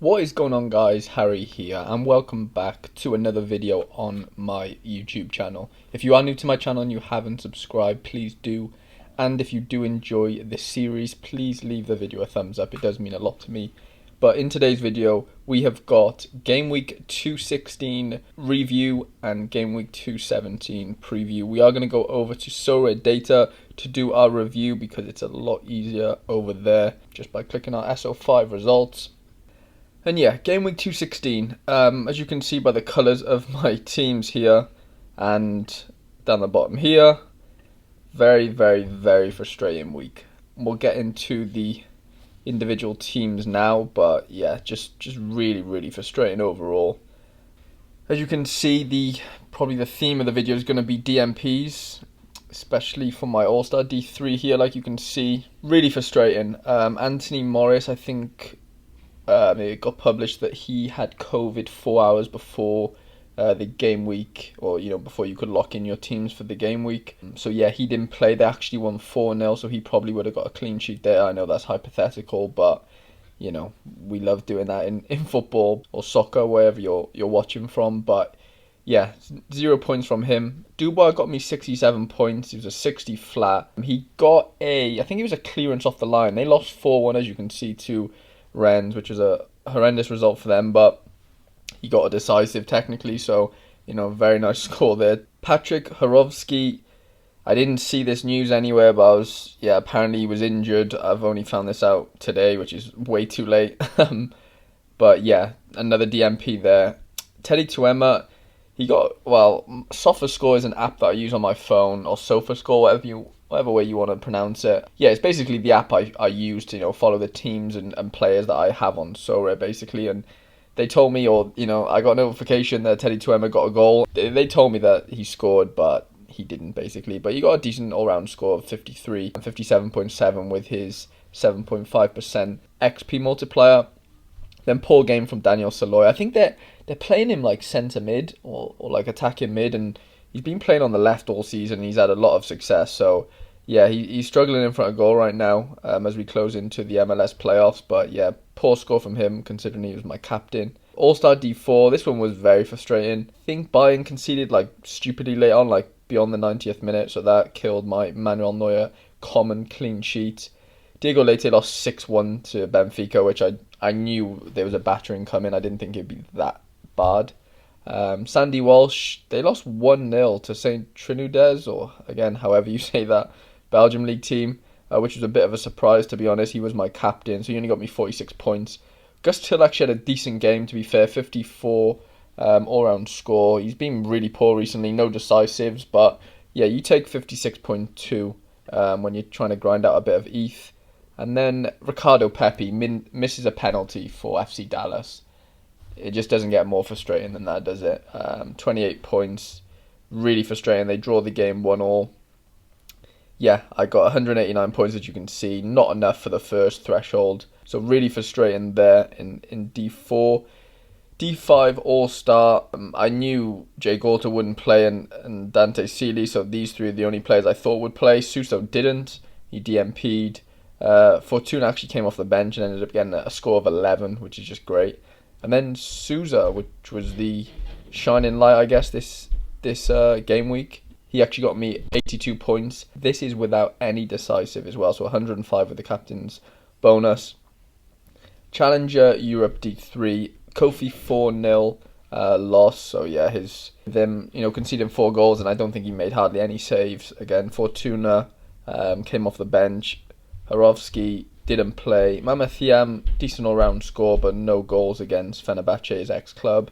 What is going on, guys? Harry here, and welcome back to another video on my YouTube channel. If you are new to my channel and you haven't subscribed, please do. And if you do enjoy this series, please leave the video a thumbs up. It does mean a lot to me. But in today's video, we have got Gameweek 216 review and Gameweek 217 preview. We are going to go over to Sorare data to do our review because it's a lot easier over there just by clicking our SO5 results. And yeah, Game Week 216, as you can see by the colours of my teams here and down the bottom here, very frustrating week. We'll get into the individual teams now, but yeah, just really frustrating overall. As you can see, probably the theme of the video is going to be DMPs, especially for my All-Star D3 here, like you can see. Really frustrating. Anthony Morris, I think... it got published that he had COVID 4 hours before the game week, or before you could lock in your teams for the game week. So yeah, he didn't play. They actually won 4-0, so he probably would have got a clean sheet there. I know that's hypothetical, but we love doing that in football or soccer, wherever you're watching from. But yeah, 0 points from him. Dubois got me 67 points. He was a 60 flat. He got I think it was a clearance off the line. They lost 4-1, as you can see, to Rennes, which was a horrendous result for them, but he got a decisive technically, so very nice score there. Patrick Horovsky, I didn't see this news anywhere, but apparently he was injured. I've only found this out today, which is way too late. But yeah, another DMP there. Teddy Tuema, he got, SofaScore is an app that I use on my phone, or SofaScore, whatever way you want to pronounce it. Yeah, it's basically the app I use to, follow the teams and players that I have on Sorare, basically. And they told me, I got a notification that Teddy Tuema got a goal. They told me that he scored, but he didn't, basically. But he got a decent all-round score of 53 and 57.7 with his 7.5% XP multiplier. Then poor game from Daniel Saloy. I think they're playing him like centre mid or like attacking mid, and he's been playing on the left all season and he's had a lot of success. So, yeah, he's struggling in front of goal right now as we close into the MLS playoffs. But, yeah, poor score from him considering he was my captain. All-Star D4, this one was very frustrating. I think Bayern conceded stupidly late on, beyond the 90th minute. So that killed my Manuel Neuer common clean sheet. Diego Leite lost 6-1 to Benfica, which I knew there was a battering coming. I didn't think it'd be that bad. Sandy Walsh, they lost 1-0 to St. Trinidad, or again, however you say that, Belgium League team, which was a bit of a surprise, to be honest. He was my captain, so he only got me 46 points. Gus Till actually had a decent game, to be fair, 54 all-round score. He's been really poor recently, no decisives, but yeah, you take 56.2 when you're trying to grind out a bit of ETH. And then Ricardo Pepi misses a penalty for FC Dallas. It just doesn't get more frustrating than that, does it? 28 points. Really frustrating. They draw the game 1-1. Yeah, I got 189 points, as you can see. Not enough for the first threshold. So really frustrating there in D4. D5 All-Star. I knew Jay Gorta wouldn't play and Dante Sealy, so these three are the only players I thought would play. Suso didn't. He DMP'd. Fortuna actually came off the bench and ended up getting a score of 11, which is just great. And then Souza, which was the shining light, I guess, this game week. He actually got me 82 points. This is without any decisive as well, so 105 with the captain's bonus. Challenger Europe D3, Kofi 4-0 loss. So yeah, them conceding 4 goals, and I don't think he made hardly any saves. Again, Fortuna came off the bench. Horovsky didn't play. Mamathiam, decent all-round score, but no goals against Fenerbahce's ex-club.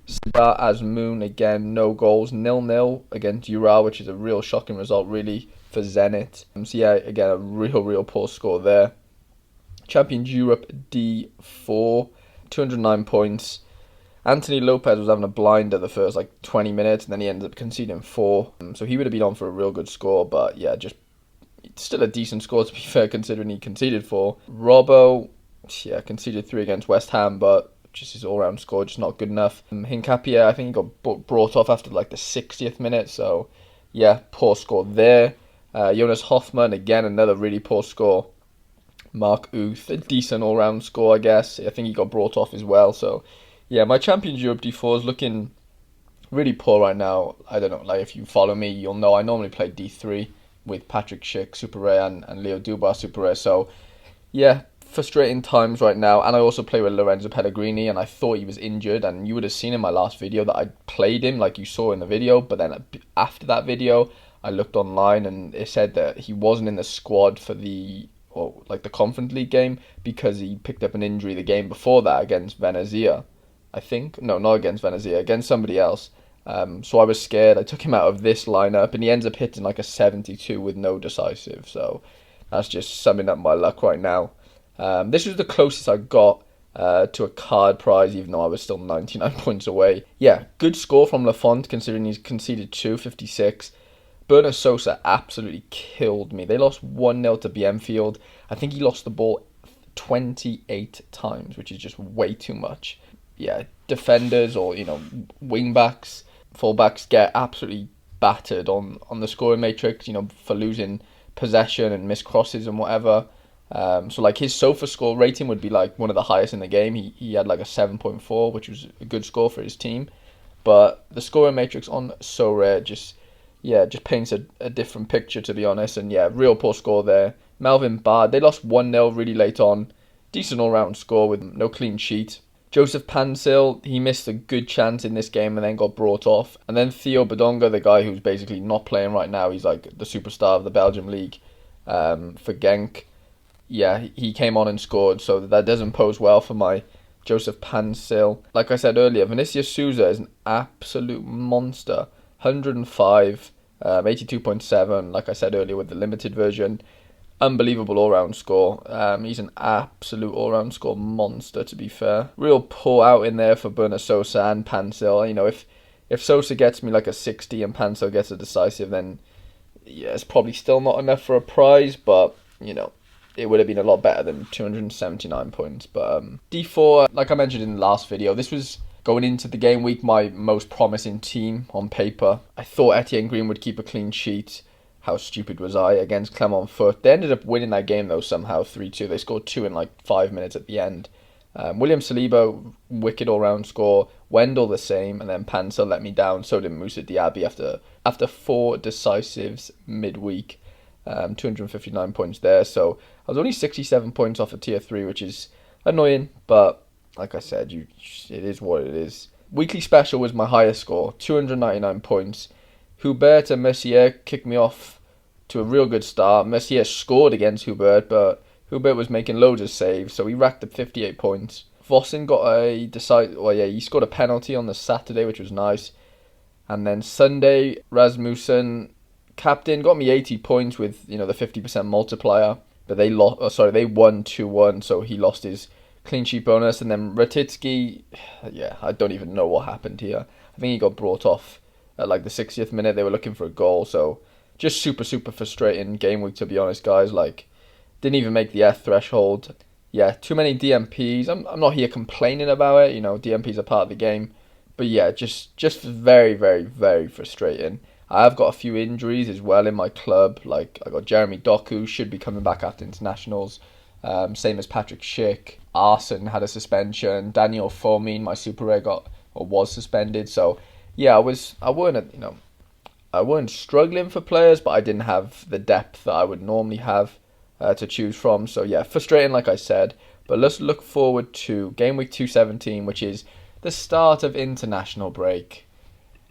Sibar Azmoun, again, no goals. 0-0 against Ural, which is a real shocking result, really, for Zenit. So yeah, again, a real poor score there. Champions Europe D4, 209 points. Anthony Lopez was having a blinder the first 20 minutes, and then he ended up conceding 4. So he would have been on for a real good score, but yeah, just still a decent score, to be fair, considering he conceded 4. Robbo, yeah, conceded 3 against West Ham, but just his all-round score, just not good enough. Hincapie, I think he got brought off after the 60th minute, so yeah, poor score there. Jonas Hoffman, again, another really poor score. Mark Uth, a decent all-round score, I guess. I think he got brought off as well. So, yeah, my Champions Europe D4 is looking really poor right now. I don't know, like if you follow me, you'll know I normally play D3 with Patrick Schick, super rare, and Leo Dubois, super rare. So, yeah, frustrating times right now. And I also play with Lorenzo Pellegrini, and I thought he was injured, and you would have seen in my last video that I played him like you saw in the video, but then after that video I looked online and it said that he wasn't in the squad for the Conference League game because he picked up an injury the game before that against Venezia, I think. No, not against Venezia, against somebody else. So I was scared. I took him out of this lineup, and he ends up hitting like a 72 with no decisive. So that's just summing up my luck right now. This was the closest I got to a card prize, even though I was still 99 points away. Yeah, good score from Lafont, considering he's conceded 256. Bernard Sosa absolutely killed me. They lost 1-0 to Bienfield. I think he lost the ball 28 times, which is just way too much. Yeah, defenders or, wing-backs, full-backs get absolutely battered on the scoring matrix, for losing possession and missed crosses and whatever. So like his SOFA score rating would be like one of the highest in the game. He had like a 7.4, which was a good score for his team. But the scoring matrix on Sorare just paints a different picture, to be honest. And yeah, real poor score there. Melvin Bard, they lost 1-0 really late on. Decent all-round score with no clean sheet. Joseph Pansil, he missed a good chance in this game and then got brought off. And then Theo Badonga, the guy who's basically not playing right now, he's like the superstar of the Belgium league for Genk. Yeah, he came on and scored, so that doesn't pose well for my Joseph Pansil. Like I said earlier, Vinicius Souza is an absolute monster. 105, 82.7, like I said earlier with the limited version. Unbelievable all-round score. He's an absolute all-round score monster, to be fair. Real pull out in there for Bernard Sosa and Pansil. If Sosa gets me like a 60 and Pansil gets a decisive, then yeah, it's probably still not enough for a prize, but, it would have been a lot better than 279 points. But D4, like I mentioned in the last video, this was going into the game week my most promising team on paper. I thought Etienne Green would keep a clean sheet. How stupid was I against Clermont Foot? They ended up winning that game though somehow 3-2. They scored 2 in like 5 minutes at the end. William Saliba, wicked all-round score. Wendell the same, and then Panzer let me down. So did Moussa Diaby after 4 decisives midweek. 259 points there. So I was only 67 points off of tier 3, which is annoying, but like I said, it is what it is. Weekly special was my highest score, 299 points. Hubert and Mercier kicked me off to a real good start. Mercier scored against Hubert, but Hubert was making loads of saves, so he racked up 58 points. Vossen got he scored a penalty on the Saturday, which was nice. And then Sunday, Rasmussen, captain, got me 80 points with, the 50% multiplier. But they won 2-1, so he lost his clean sheet bonus. And then Ratitsky, I don't even know what happened here. I think he got brought off at like the 60th minute. They were looking for a goal, so just super, super frustrating game week, to be honest, guys. Like, didn't even make the F threshold. Yeah, too many DMPs. I'm not here complaining about it. DMPs are part of the game. But yeah, just very, very, very frustrating. I have got a few injuries as well in my club. Like, I got Jeremy Doku, should be coming back after internationals. Same as Patrick Schick. Arson had a suspension. Daniel Fomin, my super rare, was suspended. So yeah, I weren't struggling for players, but I didn't have the depth that I would normally have to choose from. So yeah, frustrating, like I said. But let's look forward to Game Week 217, which is the start of international break.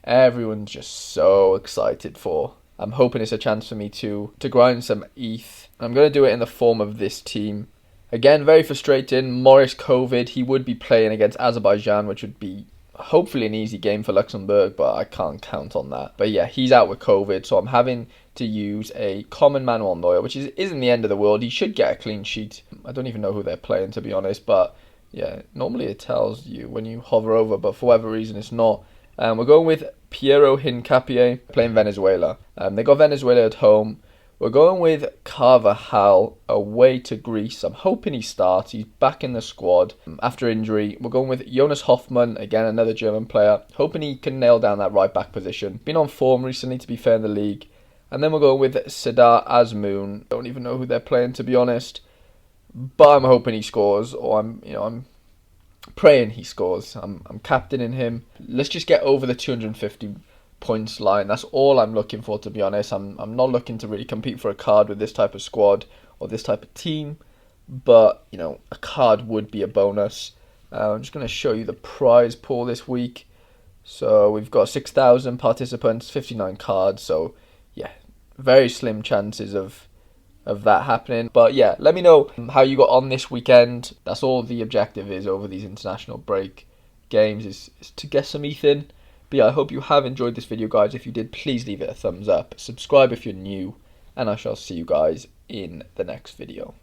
Everyone's just so excited for. I'm hoping it's a chance for me to grind some ETH. I'm going to do it in the form of this team. Again, very frustrating. Morris COVID, he would be playing against Azerbaijan, which would be hopefully an easy game for Luxembourg, but I can't count on that. But yeah, he's out with COVID, so I'm having to use a common Manuel Neuer, which isn't the end of the world. He should get a clean sheet. I don't even know who they're playing, to be honest, but yeah, normally it tells you when you hover over, but for whatever reason it's not. We're going with Piero Hincapié, playing Venezuela. They got Venezuela at home. We're going with Carvajal away to Greece. I'm hoping he starts. He's back in the squad after injury. We're going with Jonas Hoffmann, again another German player. Hoping he can nail down that right back position. Been on form recently, to be fair, in the league. And then we're going with Sedar Azmoun. Don't even know who they're playing, to be honest. but I'm hoping he scores, or I'm praying he scores. I'm captaining him. Let's just get over the 250 points line. That's all I'm looking for, to be honest. I'm not looking to really compete for a card with this type of squad or this type of team, but a card would be a bonus. I'm just going to show you the prize pool this week. So we've got 6,000 participants, 59 cards. So yeah, very slim chances of that happening. But yeah, let me know how you got on this weekend. That's all the objective is over these international break games, is to get some ETH in. But yeah, I hope you have enjoyed this video, guys. If you did, please leave it a thumbs up. Subscribe if you're new, and I shall see you guys in the next video.